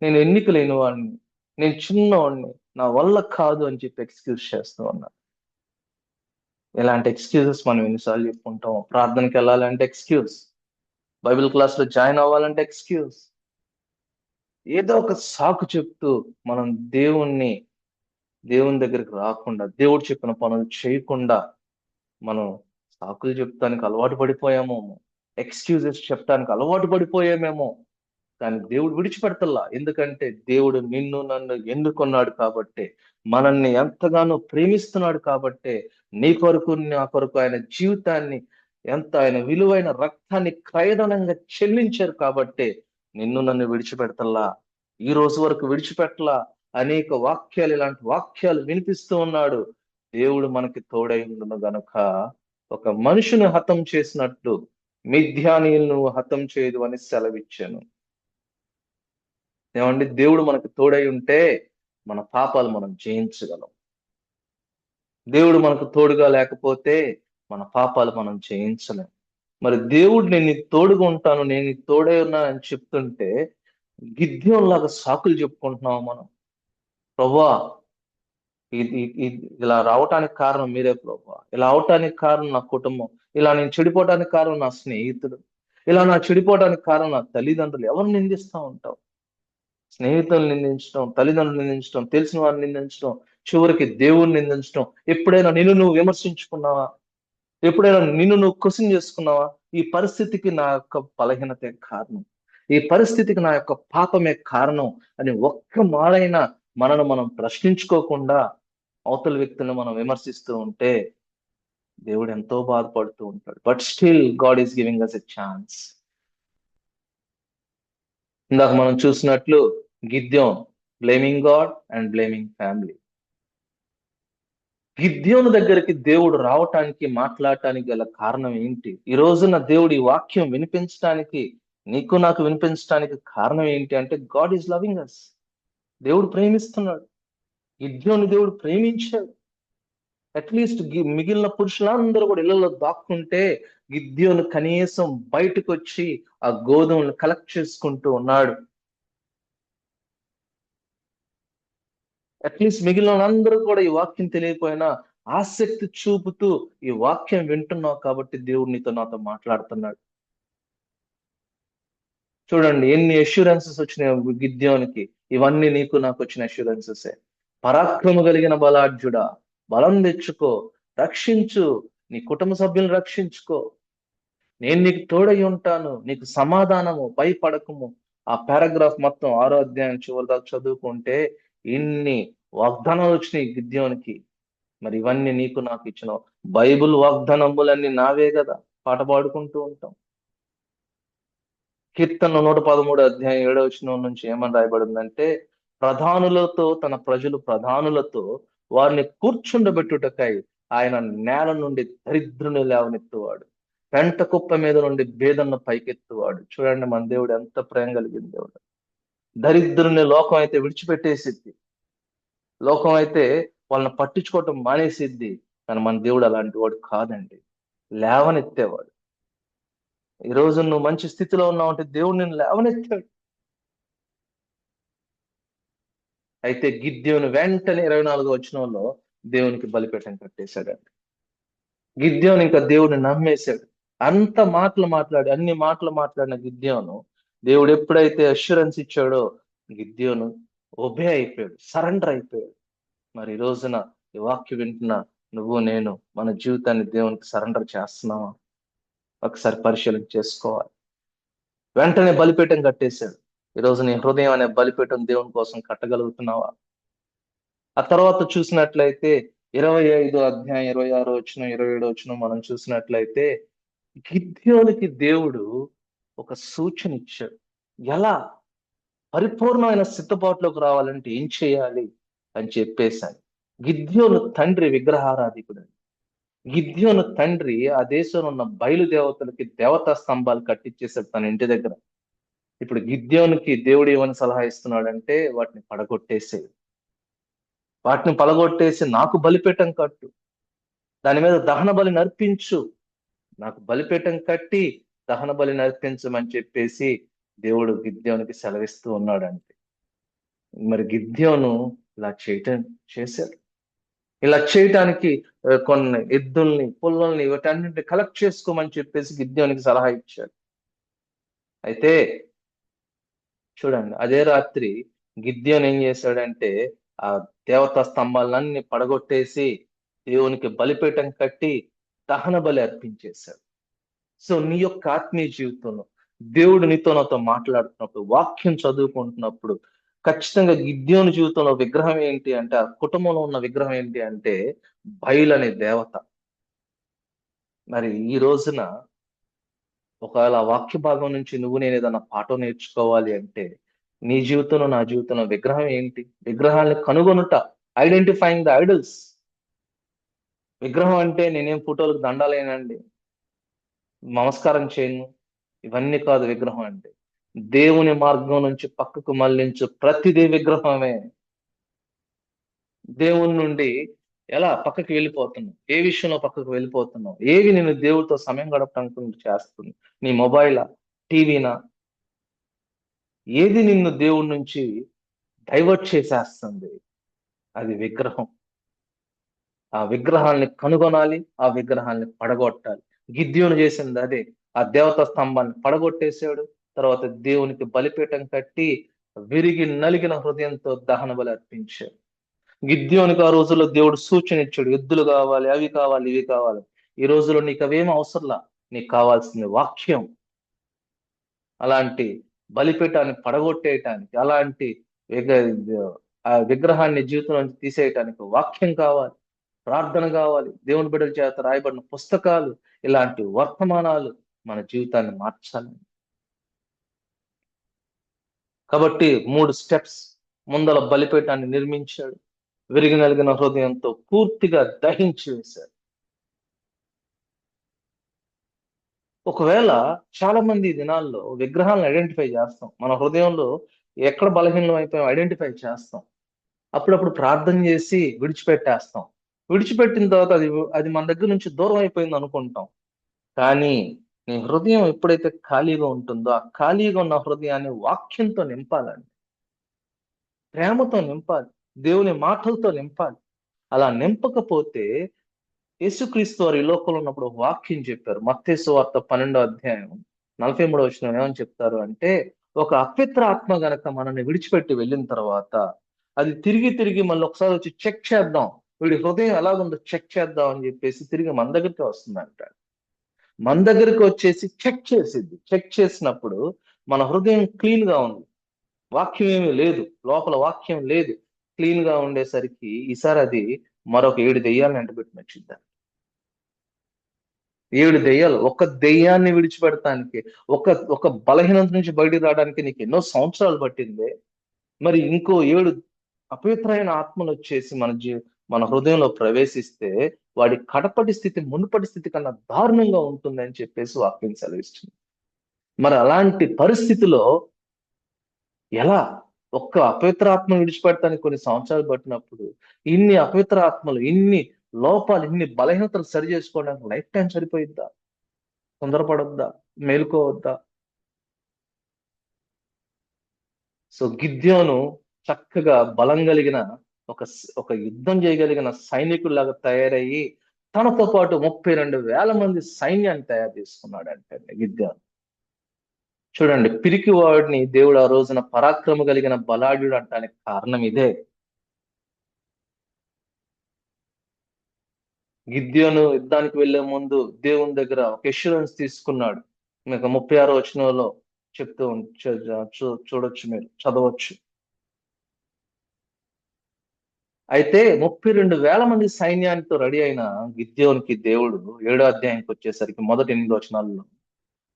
నేను ఎన్నిక లేని వాడిని. నేను చిన్నవాడిని. నా వల్ల కాదు అని చెప్పి ఎక్స్‌క్యూజ్ చేస్తూ ఉన్నాడు. ఇలాంటి ఎక్స్‌క్యూజెస్ మనం ఎన్నిసార్లు చెప్పుకుంటాం. ప్రార్థనకి వెళ్ళాలంటే ఎక్స్‌క్యూజ్. బైబిల్ క్లాస్‌లో జాయిన్ అవ్వాలంటే ఎక్స్‌క్యూజ్. ఏదో ఒక సాకు చెప్తూ మనం దేవుణ్ణి దేవుని దగ్గరికి రాకుండా, దేవుడు చెప్పిన పనులు చేయకుండా మనం సాకులు చెప్తానికి అలవాటు పడిపోయామేమో. ఎక్స్‌క్యూజెస్ చెప్పడానికి అలవాటు పడిపోయామేమో. కానీ దేవుడు విడిచిపెడతల్లా. ఎందుకంటే దేవుడు నిన్ను నన్ను ఎన్నుకున్నాడు కాబట్టే. మనల్ని ఎంతగానో ప్రేమిస్తున్నాడు కాబట్టే. నీ కొరకు, నా కొరకు ఆయన జీవితాన్ని ఆయన విలువైన రక్తాన్ని క్రయధనంగా చెల్లించారు కాబట్టే నిన్ను నన్ను విడిచిపెడతల్లా. ఈ రోజు వరకు విడిచిపెట్టలా. అనేక వాక్యాలు ఇలాంటి వాక్యాలు వినిపిస్తూ ఉన్నాడు. దేవుడు మనకి తోడై ఉండును గనుక ఒక మనుషుని హతం చేసినట్లు మిథ్యానీయులను హతం చేయదు అని సెలవిచ్చాను. ఏమండి, దేవుడు మనకు తోడై ఉంటే మన పాపాలు మనం జయించగలం. దేవుడు మనకు తోడుగా లేకపోతే మన పాపాలు మనం జయించలేం. మరి దేవుడు నేను నీకు తోడుగా ఉంటాను, నేను నీకు తోడై ఉన్నాను అని చెప్తుంటే గిద్యోనులాగా సాకులు చెప్పుకుంటున్నాం మనం. ప్రభువా, ఇలా రావటానికి కారణం మీరే ప్రభువా. ఇలా అవటానికి కారణం నా కుటుంబం. ఇలా నేను చెడిపోవటానికి కారణం నా స్నేహితుడు. ఇలా నా చెడిపోవటానికి కారణం నా తల్లిదండ్రులు. ఎవరు నిందిస్తా ఉంటావు? స్నేహితులను నిందించడం, తల్లిదండ్రులు నిందించడం, తెలిసిన వారిని నిందించడం, చివరికి దేవుణ్ణి నిందించడం. ఎప్పుడైనా నిన్ను నువ్వు విమర్శించుకున్నావా? ఎప్పుడైనా నిన్ను నువ్వు క్వెషన్ చేసుకున్నావా? ఈ పరిస్థితికి నా యొక్క బలహీనతే కారణం. ఈ పరిస్థితికి నా యొక్క పాపమే కారణం అని ఒక్క మారైనా మనను మనం ప్రశ్నించుకోకుండా అవతల వ్యక్తులను మనం విమర్శిస్తూ ఉంటే దేవుడు ఎంతో బాధపడుతూ ఉంటాడు. But still God is giving us a chance. ఇందాక మనం చూసినట్లు గిద్యోన్ blaming God and blaming family. గిద్యోను దగ్గరికి దేవుడు రావటానికి, మాట్లాడటానికి గల కారణం ఏంటి? ఈ రోజున దేవుడు ఈ వాక్యం వినిపించడానికి, నీకు నాకు వినిపించడానికి కారణం ఏంటి అంటే గాడ్ ఈజ్ లవింగ్ అస్. దేవుడు ప్రేమిస్తున్నాడు. గిద్యోను దేవుడు ప్రేమించాడు. అట్లీస్ట్ మిగిలిన పురుషులందరూ కూడా ఇళ్లలో దాక్కుంటే గిద్యోను కనీసం బయటకు వచ్చి ఆ గోధుమలను కలెక్ట్ చేసుకుంటూ ఉన్నాడు. అట్లీస్ట్ మిగిలిన వాళ్ళందరూ కూడా ఈ వాక్యం తెలియకపోయినా ఆసక్తి చూపుతూ ఈ వాక్యం వింటున్నావు కాబట్టి దేవుడు నీతో నాతో మాట్లాడుతున్నాడు. చూడండి ఎన్ని అష్యూరెన్సెస్ వచ్చినాయి గిద్యోనికి. ఇవన్నీ నీకు నాకు వచ్చిన అష్యూరెన్సెస్. పరాక్రమ కలిగిన బలాఢ్యుడా, బలం తెచ్చుకో, రక్షించు, నీ కుటుంబ సభ్యులను రక్షించుకో, నేను నీకు తోడై ఉంటాను, నీకు సమాధానము, భయపడకము. ఆ పారాగ్రాఫ్ మొత్తం 6వ అధ్యాయం చివరి దాకా చదువుకుంటే ఇన్ని వాగ్దానాలు వచ్చినాయి గిద్యోనికి. మరి ఇవన్నీ నీకు నాకు ఇచ్చిన బైబుల్ వాగ్దానములన్నీ నావే కదా. పాట పాడుకుంటూ ఉంటాం. కీర్తన 113 అధ్యాయం 7వ వచనం నుంచి ఏమని రాయబడిందంటే, ప్రధానులతో వారిని కూర్చుండబెట్టుటకై ఆయన నేల నుండి దరిద్రుని లేవనెత్తువాడు, పెంట కుప్ప మీద నుండి బేదన్న పైకెత్తువాడు. చూడండి మన దేవుడు ఎంత ప్రేమ కలిగిన దేవుడు. దరిద్రుని లోకం అయితే విడిచిపెట్టేసిద్ది, లోకం అయితే వాళ్ళని పట్టించుకోవటం మానేసిద్ది. కానీ మన దేవుడు అలాంటి వాడు కాదండి. లేవనెత్తేవాడు. ఈ రోజు నువ్వు మంచి స్థితిలో ఉన్నావు అంటే దేవుడు నిన్ను లేవనెత్తాడు. అయితే గిద్యోను వెంటనే 24వ వచనంలో దేవునికి బలిపీఠం కట్టేశాడండి. గిద్యోను ఇంకా దేవుడిని నమ్మేశాడు. అంత మాటలు మాట్లాడి, అన్ని మాటలు మాట్లాడిన గిద్యోను, దేవుడు ఎప్పుడైతే అష్యూరెన్స్ ఇచ్చాడో గిద్యోను ఒబే అయిపోయాడు, సరెండర్ అయిపోయాడు. మరి ఈ రోజున ఈ వాక్యం వింటున్న నువ్వు నేను మన జీవితాన్ని దేవునికి సరెండర్ చేస్తున్నావా? ఒకసారి పరిశీలన చేసుకోవాలి. వెంటనే బలిపీఠం కట్టేశాడు. ఈ రోజు నీ హృదయం అనే బలిపీఠం దేవుని కోసం కట్టగలుగుతున్నావా? ఆ తర్వాత చూసినట్లయితే 25వ అధ్యాయం 26వ వచనం 27వ వచనం మనం చూసినట్లయితే గిద్యోనికి దేవుడు ఒక సూచన ఇచ్చాడు. ఎలా పరిపూర్ణమైన సిద్ధపాటులోకి రావాలంటే ఏం చేయాలి అని చెప్పేశాను. గిద్యోను తండ్రి విగ్రహారాధికుడు. గిద్యోను తండ్రి ఆ దేశంలో ఉన్న బయలుదేవతలకి దేవతా స్తంభాలు కట్టించేశాడు తన ఇంటి దగ్గర. ఇప్పుడు గిద్యోనుకి దేవుడు ఏమని సలహా ఇస్తున్నాడంటే వాటిని పడగొట్టేసేది. వాటిని పలగొట్టేసి నాకు బలిపీఠం కట్టు, దాని మీద దహన బలిని అర్పించు, నాకు బలిపీఠం కట్టి దహన బలిని అర్పించమని చెప్పేసి దేవుడు గిద్యోనికి సెలవిస్తూ ఉన్నాడంటే, మరి గిద్యోను ఇలా చేశాడు. ఇలా చేయటానికి కొన్ని ఎద్దుల్ని, పుల్లల్ని, వీటన్నింటిని కలెక్ట్ చేసుకోమని చెప్పేసి గిద్యోనికి సలహా ఇచ్చాడు. అయితే చూడండి, అదే రాత్రి గిద్యోన్ ఏం చేశాడంటే ఆ దేవతా స్తంభాలన్నీ పడగొట్టేసి దేవునికి బలిపీఠం కట్టి దహన బలి అర్పించేశాడు. సో నీ యొక్క ఆత్మీయ జీవితంలో దేవుడు నీతో నాతో మాట్లాడుతున్నప్పుడు, వాక్యం చదువుకుంటున్నప్పుడు, ఖచ్చితంగా గిద్యోని జీవితంలో విగ్రహం ఏంటి అంటే, ఆ కుటుంబంలో ఉన్న విగ్రహం ఏంటి అంటే బయలు అనే దేవత. మరి ఈ రోజున ఒకవేళ ఆ వాక్య భాగం నుంచి నువ్వు నేను ఏదైనా పాఠం నేర్చుకోవాలి అంటే, నీ జీవితంలో నా జీవితంలో విగ్రహం ఏంటి? విగ్రహాన్ని కనుగొనుట, ఐడెంటిఫైయింగ్ ద ఐడల్స్. విగ్రహం అంటే నేనేం ఫోటోలకు దండాలేనండి, నమస్కారం చేయను, ఇవన్నీ కాదు విగ్రహం అంటే. దేవుని మార్గం నుంచి పక్కకు మళ్లించు ప్రతిదీ విగ్రహమే. దేవుని నుండి ఎలా పక్కకి వెళ్ళిపోతున్నావు? ఏ విషయంలో పక్కకు వెళ్ళిపోతున్నావు? ఏవి నేను దేవుడితో సమయం గడపడానికి చేస్తుంది? నీ మొబైలా, టీవీనా? ఏది నిన్ను దేవుడి నుంచి డైవర్ట్ చేసేస్తుంది? అది విగ్రహం. ఆ విగ్రహాల్ని కనుగొనాలి, ఆ విగ్రహాల్ని పడగొట్టాలి. గిద్యోను చేసింది అదే. ఆ దేవతా స్తంభాన్ని పడగొట్టేశాడు. తర్వాత దేవునికి బలిపీఠం కట్టి విరిగి నలిగిన హృదయంతో దహన బలి అర్పించాడు. గిద్యోనికి ఆ రోజుల్లో దేవుడు సూచన ఇచ్చాడు, ఎద్దులు కావాలి, అవి కావాలి, ఇవి కావాలి. ఈ రోజుల్లో నీకు అవేం అవసరంలా, నీకు కావాల్సింది వాక్యం. అలాంటి బలిపీఠాన్ని పడగొట్టేయటానికి, అలాంటి ఆ విగ్రహాన్ని జీవితం నుంచి తీసేయటానికి వాక్యం కావాలి, ప్రార్థన కావాలి, దేవుని బిడ్డల చేత రాయబడిన పుస్తకాలు, ఇలాంటి వర్తమానాలు మన జీవితాన్ని మార్చాలి. కాబట్టి 3 స్టెప్స్. ముందల బలిపీఠాన్ని నిర్మించాడు, విరిగి నలిగిన హృదయంతో పూర్తిగా దహించి వేశాడు. ఒకవేళ చాలా మంది ఈ దినాల్లో విగ్రహాలను ఐడెంటిఫై చేస్తాం, మన హృదయంలో ఎక్కడ బలహీనం అయిపోయాం ఐడెంటిఫై చేస్తాం. అప్పుడప్పుడు ప్రార్థన చేసి విడిచిపెట్టేస్తాం. విడిచిపెట్టిన తర్వాత అది అది మన దగ్గర నుంచి దూరం అయిపోయింది అనుకుంటాం. కానీ నీ హృదయం ఎప్పుడైతే ఖాళీగా ఉంటుందో, ఆ ఖాళీగా ఉన్న హృదయాన్ని వాక్యంతో నింపాలండి, ప్రేమతో నింపాలి, దేవుని మాటలతో నింపాలి. అలా నింపకపోతే, యేసుక్రీస్తు వారు ఈ లోకంలో ఉన్నప్పుడు ఒక వాక్యం చెప్పారు. మత్తయి సువార్త 12వ అధ్యాయం 43వ వచనం ఏమని చెప్తారు అంటే, ఒక అపవిత్ర ఆత్మ గనక మనల్ని విడిచిపెట్టి వెళ్ళిన తర్వాత, అది తిరిగి తిరిగి మళ్ళీ ఒకసారి వచ్చి చెక్ చేద్దాం, వీడి హృదయం ఎలాగుందో చెక్ చేద్దాం అని చెప్పేసి తిరిగి మన దగ్గరికి వస్తుందంట. మన దగ్గరికి వచ్చేసి చెక్ చేసిద్ది. చెక్ చేసినప్పుడు మన హృదయం క్లీన్ గా ఉంది, వాక్యం ఏమీ లేదు, లోపల వాక్యం లేదు, క్లీన్ గా ఉండేసరికి ఈసారి అది మరొక 7 దెయ్యాలను ఎంటబెట్టి నచ్చింది. 7 దెయ్యాలు. ఒక దెయ్యాన్ని విడిచిపెడటానికి, ఒక ఒక బలహీనత నుంచి బయటికి రావడానికి నీకు ఎన్నో సంవత్సరాలు పట్టింది. మరి ఇంకో 7 అపవిత్రమైన ఆత్మలు వచ్చేసి మన హృదయంలో ప్రవేశిస్తే, వాడి కడపటి స్థితి మునుపటి స్థితి కన్నా దారుణంగా ఉంటుందని చెప్పేసి వాక్యం సెలవిస్తుంది. మరి అలాంటి పరిస్థితిలో ఎలా ఒక్క అపవిత్ర ఆత్మ విడిచిపెడటానికి కొన్ని సంవత్సరాలు పట్టినప్పుడు, ఇన్ని అపవిత్ర ఆత్మలు, ఇన్ని లోపాలు, ఇన్ని బలహీనతలు సరి చేసుకోవడానికి లైఫ్ టైం సరిపోయిద్దా? తొందరపడొద్దా? మేలుకోవద్దా? సో గిద్యోను చక్కగా బలం కలిగిన ఒక యుద్ధం చేయగలిగిన సైనికుల్లాగా తయారయ్యి, తనతో పాటు 32,000 మంది సైన్యాన్ని తయారు చేసుకున్నాడంటే గిద్యోను. చూడండి, పిరికి వాడిని దేవుడు ఆ రోజున పరాక్రమ కలిగిన బలాఢ్యుడు అంటానికి కారణం ఇదే. గిద్యోను యుద్ధానికి వెళ్లే ముందు దేవుని దగ్గర ఒక ఎష్యూరెన్స్ తీసుకున్నాడు. మీకు 36వ వచనంలో చెప్తూ చూడొచ్చు, మీరు చదవచ్చు. అయితే 32,000 మంది సైన్యానికి రెడీ అయిన గిద్యోనికి దేవుడు 7వ అధ్యాయానికి వచ్చేసరికి మొదటి 8 వచనాల్లో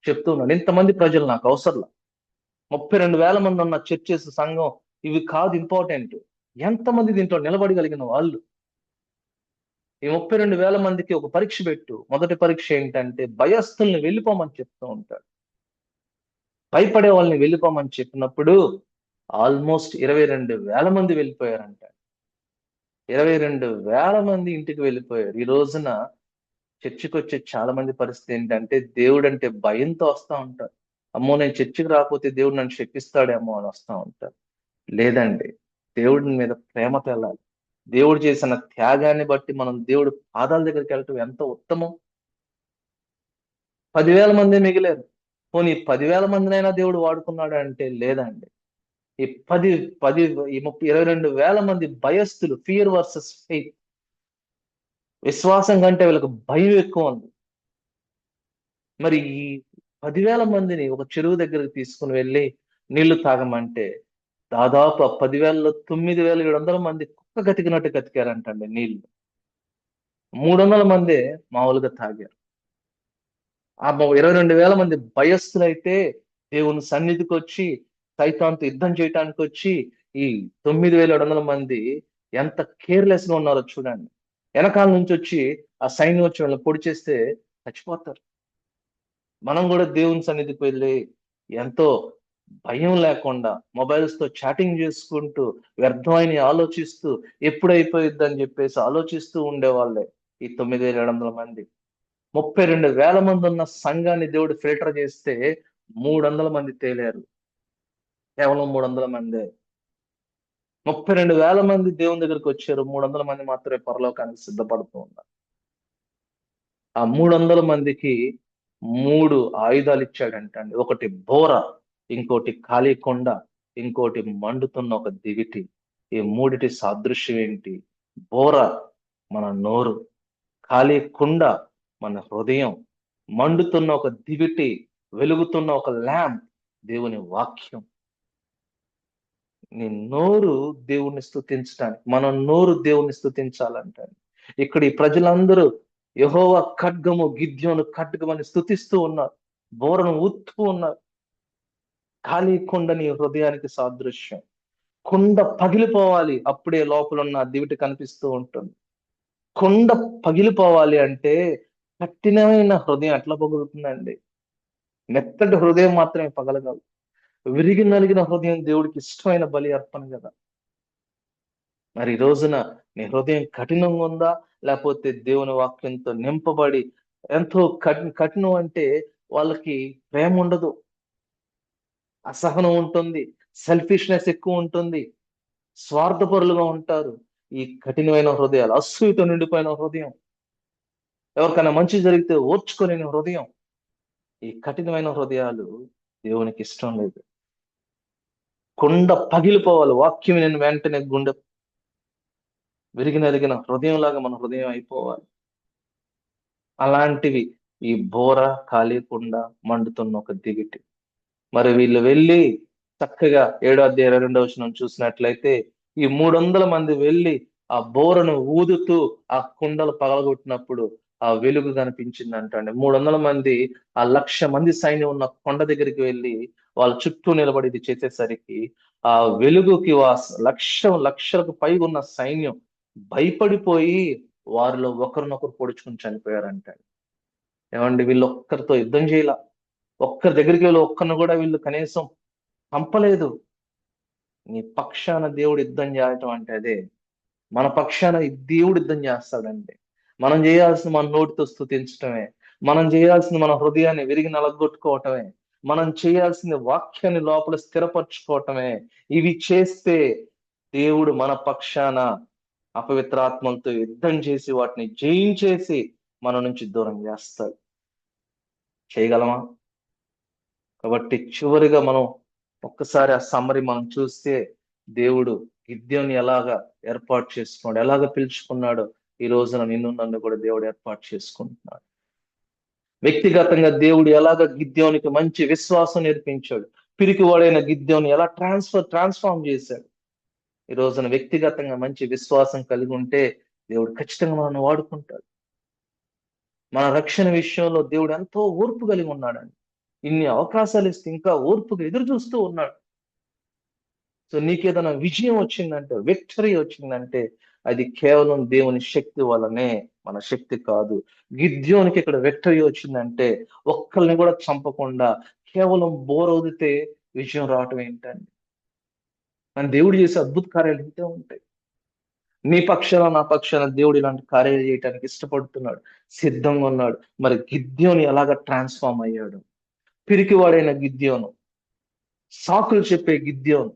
చెప్తూ ఉన్నాడు, ఇంతమంది ప్రజలు నాకు అవసరంలా, 32,000 మంది ఉన్న చర్చెస్, సంఘం, ఇవి కాదు ఇంపార్టెంట్, ఎంతమంది దీంట్లో నిలబడగలిగిన వాళ్ళు. ఈ 32,000 మందికి ఒక పరీక్ష పెట్టు. మొదటి పరీక్ష ఏంటంటే భయస్థుల్ని వెళ్ళిపోమని చెప్తూ ఉంటాడు. భయపడే వాళ్ళని వెళ్ళిపోమని చెప్పినప్పుడు ఆల్మోస్ట్ 22,000 మంది వెళ్ళిపోయారంట. 22,000 మంది ఇంటికి వెళ్ళిపోయారు. ఈ రోజున చర్చికి వచ్చే చాలా మంది పరిస్థితి ఏంటంటే, దేవుడు అంటే భయంతో వస్తా ఉంటారు. అమ్మో, నేను చర్చికి రాకపోతే దేవుడు నన్ను శపిస్తాడేమో అని వస్తా ఉంటారు. లేదండి, దేవుడి మీద ప్రేమతో వెళ్ళాలి. దేవుడు చేసిన త్యాగాన్ని బట్టి మనం దేవుడు పాదాల దగ్గరికి వెళ్ళటం ఎంత ఉత్తమం. 10,000 మందే మిగిలారు. పోనీ 10,000 మందినైనా దేవుడు వాడుకున్నాడు అంటే లేదండి. ఈ 10 10 ఈ 22,000 మంది భయస్థులు, ఫియర్ వర్సెస్ ఫెయిత్. విశ్వాసం కంటే వీళ్ళకి భయం ఎక్కువ ఉంది. మరి ఈ 10,000 మందిని ఒక చెరువు దగ్గరికి తీసుకుని వెళ్ళి నీళ్లు తాగమంటే, దాదాపు ఆ 10,000లో 9,700 మంది కుక్క గతికినట్టు గతికారంటండి నీళ్లు. 300 మందే మామూలుగా తాగారు. ఆ 22,000 మంది భయస్థులైతే దేవుని సన్నిధికి వచ్చి సైతాన్తో యుద్ధం చేయటానికి వచ్చి, ఈ 9,700 మంది ఎంత కేర్లెస్ గా ఉన్నారో చూడండి. వెనకాల నుంచి వచ్చి ఆ సైన్యం వచ్చి వాళ్ళని పొడి చేస్తే చచ్చిపోతారు. మనం కూడా దేవుని సన్నిధికి వెళ్ళి ఎంతో భయం లేకుండా మొబైల్స్ తో చాటింగ్ చేసుకుంటూ వ్యర్థమైన ఆలోచిస్తూ ఎప్పుడైపోయిద్ది అని చెప్పేసి ఆలోచిస్తూ ఉండేవాళ్ళే ఈ 9,700 మంది. 32,000 మంది ఉన్న సంఘాన్ని దేవుడు ఫిల్టర్ చేస్తే 300 మంది తేలారు. కేవలం 300 మందే. 32,000 మంది దేవుని దగ్గరికి వచ్చారు. 300 మంది మాత్రమే పరలోకానికి సిద్ధపడుతూ ఉన్నారు. ఆ 300 మందికి 3 ఆయుధాలు ఇచ్చాడంటండి. ఒకటి బోర, ఇంకోటి ఖాళీ కొండ, ఇంకోటి మండుతున్న ఒక దివిటి. ఈ మూడిటి సాదృశ్యం ఏంటి? బోర మన నోరు, ఖాళీ కుండ మన హృదయం, మండుతున్న ఒక దివిటి, వెలుగుతున్న ఒక ల్యాంప్ దేవుని వాక్యం. నీ నోరు దేవుణ్ణి స్తుతించడానికి, మనం నోరు దేవుణ్ణి స్తుతించాలంటే ఇక్కడ ఈ ప్రజలందరూ యెహోవా ఖడ్గము, గిద్యోను ఖడ్గం అని స్తుతిస్తూ ఉన్నారు. బోరను ఊత్తూ ఉన్నారు. ఖాళీ కుండ నీ హృదయానికి సాదృశ్యం. కుండ పగిలిపోవాలి, అప్పుడే లోపల ఉన్న దివిటి కనిపిస్తూ ఉంటుంది. కుండ పగిలిపోవాలి అంటే కఠినమైన హృదయం ఎట్లా పగులుతుందండి? మెత్తటి హృదయం మాత్రమే పగలగలదు. విరిగి నలిగిన హృదయం దేవుడికి ఇష్టమైన బలి అర్పణ కదా. మరి ఈ రోజున నీ హృదయం కఠినంగా ఉందా? లేకపోతే దేవుని వాక్యంతో నింపబడి ఎంతో కఠినం అంటే వాళ్ళకి ప్రేమ ఉండదు, అసహనం ఉంటుంది, సెల్ఫిష్నెస్ ఎక్కువ ఉంటుంది, స్వార్థపరులుగా ఉంటారు. ఈ కఠినమైన హృదయాలు, అసూయతో నిండిపోయిన హృదయం, ఎవరికైనా మంచి జరిగితే ఓర్చుకోలేని హృదయం, ఈ కఠినమైన హృదయాలు దేవునికి ఇష్టం లేదు. కుండ పగిలిపోవాలి, వాక్యం నేను వెంటనే గుండె విరిగి నలిగిన హృదయంలాగా మన హృదయం అయిపోవాలి. అలాంటివి ఈ బోర, కాలీకుండా మండుతున్న ఒక దివిటి. మరి వీళ్ళు వెళ్ళి చక్కగా 7 అధ్యాయం 22 వచనం చూసినట్లయితే, ఈ 300 మంది వెళ్ళి ఆ బోరను ఊదుతూ ఆ కుండలు పగలగొట్టినప్పుడు ఆ వెలుగు కనిపించింది అంటండి. 300 మంది ఆ 1,00,000 మంది సైన్యం ఉన్న కొండ దగ్గరికి వెళ్ళి వాళ్ళ చుట్టూ నిలబడి ఇది చేసేసరికి ఆ వెలుగుకి లక్షలకు పైగా ఉన్న సైన్యం భయపడిపోయి వారిలో ఒకరినొకరు పొడుచుకుని చనిపోయారంట. ఏమండి, వీళ్ళు ఒక్కరితో యుద్ధం చేయాల, ఒక్కరి దగ్గరికి వెళ్ళి ఒక్కరిని కూడా వీళ్ళు కనీసం చంపలేదు. నీ పక్షాన దేవుడు యుద్ధం చేయటం అంటే అదే. మన పక్షాన దేవుడు యుద్ధం చేస్తాడండి. మనం చేయాల్సింది మన నోటితో స్తుతించటమే. మనం చేయాల్సింది మన హృదయాన్ని విరిగి నలగొట్టుకోవటమే. మనం చేయాల్సింది వాక్యాన్ని లోపల స్థిరపరచుకోవటమే. ఇవి చేస్తే దేవుడు మన పక్షాన అపవిత్రాత్మలతో యుద్ధం చేసి వాటిని జయించేసి మన నుంచి దూరం చేస్తాడు. చేయగలమా? కాబట్టి చివరిగా మనం ఒక్కసారి ఆ సమ్మరి మనం చూస్తే, దేవుడు గిద్యోని ఎలాగా ఏర్పాటు చేసుకున్నాడు, ఎలాగ పిలుచుకున్నాడో ఈ రోజున నిన్ను నన్ను కూడా దేవుడు ఏర్పాటు చేసుకుంటున్నాడు. వ్యక్తిగతంగా దేవుడు ఎలాగ గిద్యోనికి మంచి విశ్వాసం నేర్పించాడు, పిరికివాడైన గిద్యోని ఎలా ట్రాన్స్ఫార్మ్ చేశాడు. ఈ రోజున వ్యక్తిగతంగా మంచి విశ్వాసం కలిగి ఉంటే దేవుడు ఖచ్చితంగా మనల్ని వాడుకుంటాడు. మన రక్షణ విషయంలో దేవుడు ఎంతో ఓర్పు కలిగి ఉన్నాడండి. ఇన్ని అవకాశాలు ఇస్తే ఇంకా ఓర్పుగా ఎదురు చూస్తూ ఉన్నాడు. సో నీకేదైనా విజయం వచ్చిందంటే, విక్టరీ వచ్చిందంటే అది కేవలం దేవుని శక్తి వల్లనే, మన శక్తి కాదు. గిద్యోనికి ఇక్కడ విక్టరీ వచ్చిందంటే ఒక్కరిని కూడా చంపకుండా కేవలం బోరొదితే విజయం రావటం ఏంటండి? మన దేవుడు చేసే అద్భుత కార్యాలు ఇంతే ఉంటాయి. నీ పక్షాన నా పక్షాన దేవుడు ఇలాంటి కార్యాలు చేయడానికి ఇష్టపడుతున్నాడు, సిద్ధంగా ఉన్నాడు. మరి గిద్యోను ఎలాగ ట్రాన్స్ఫార్మ్ అయ్యాడు? పిరికివాడైన గిద్యోను, సాకులు చెప్పే గిద్యోను,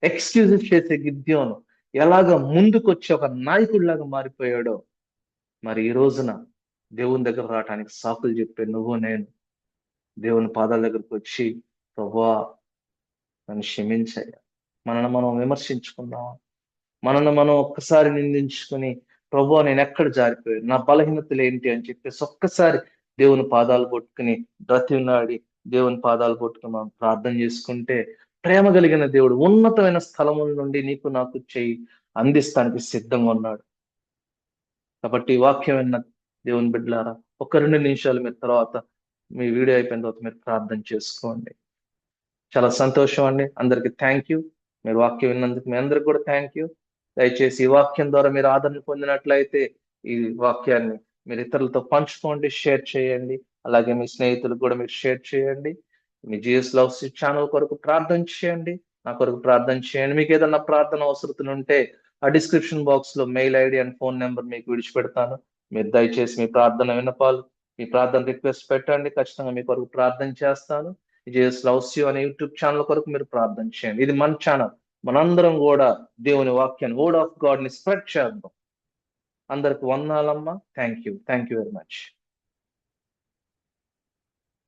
ఎక్స్క్యూజెస్ చేసే గిద్యోను ఎలాగ ముందుకొచ్చి ఒక నాయకుడిలాగా మారిపోయాడో, మరి ఈ రోజున దేవుని దగ్గర రావటానికి సాకులు చెప్పే నువ్వు నేను దేవుని పాదాల దగ్గరకు వచ్చి, ప్రభువా నన్ను క్షమించయ్యా, మనల్ని మనం విమర్శించుకుందాం, మనల్ని మనం ఒక్కసారి నిందించుకుని, ప్రభువా నేను ఎక్కడ జారిపోయాను, నా బలహీనతలు ఏంటి అని చెప్పేసి ఒక్కసారి దేవుని పాదాలు పట్టుకుని బ్రతిమలాడి దేవుని పాదాలు పట్టుకుని మనం ప్రార్థన చేసుకుంటే, ప్రేమ కలిగిన దేవుడు ఉన్నతమైన స్థలముల నుండి నీకు నాకు చేయి అందిస్తానికి సిద్ధంగా ఉన్నాడు. కాబట్టి ఈ వాక్యం విన్న దేవుని బిడ్డలారా, ఒక 2 నిమిషాలు మీరు తర్వాత మీ వీడియో అయిపోయిన తర్వాత మీరు ప్రార్థన చేసుకోండి. చాలా సంతోషం అండి. అందరికి థ్యాంక్ యూ. మీరు వాక్యం విన్నందుకు మీ అందరికి కూడా థ్యాంక్ యూ. దయచేసి ఈ వాక్యం ద్వారా మీరు ఆదరణ పొందినట్లయితే ఈ వాక్యాన్ని మీరు ఇతరులతో పంచుకోండి, షేర్ చేయండి. అలాగే మీ స్నేహితులకు కూడా మీరు షేర్ చేయండి. మీ జిఎస్ లవ్స్ ఛానల్ కొరకు ప్రార్థన చేయండి, నా కొరకు ప్రార్థన చేయండి. మీకు ఏదన్నా ప్రార్థన అవసరతలు ఉంటే ఆ డిస్క్రిప్షన్ బాక్స్ లో mail ID and phone number మీకు విడిచిపెడతాను. మీరు దయచేసి మీ ప్రార్థన విన్నపాలు, మీ ప్రార్థన రిక్వెస్ట్ పెట్టండి. ఖచ్చితంగా మీ కొరకు ప్రార్థన చేస్తాను. జీసస్ లవ్స్ యూ అనే యూట్యూబ్ ఛానల్ కొరకు మీరు ప్రార్థన చేయండి. ఇది మన ఛానల్. మనందరం కూడా దేవుని వాక్యాన్ని, వర్డ్ ఆఫ్ గాడ్ ని స్ప్రెడ్ చేద్దాం. అందరికి వందనాలమ్మా. Thank you very much.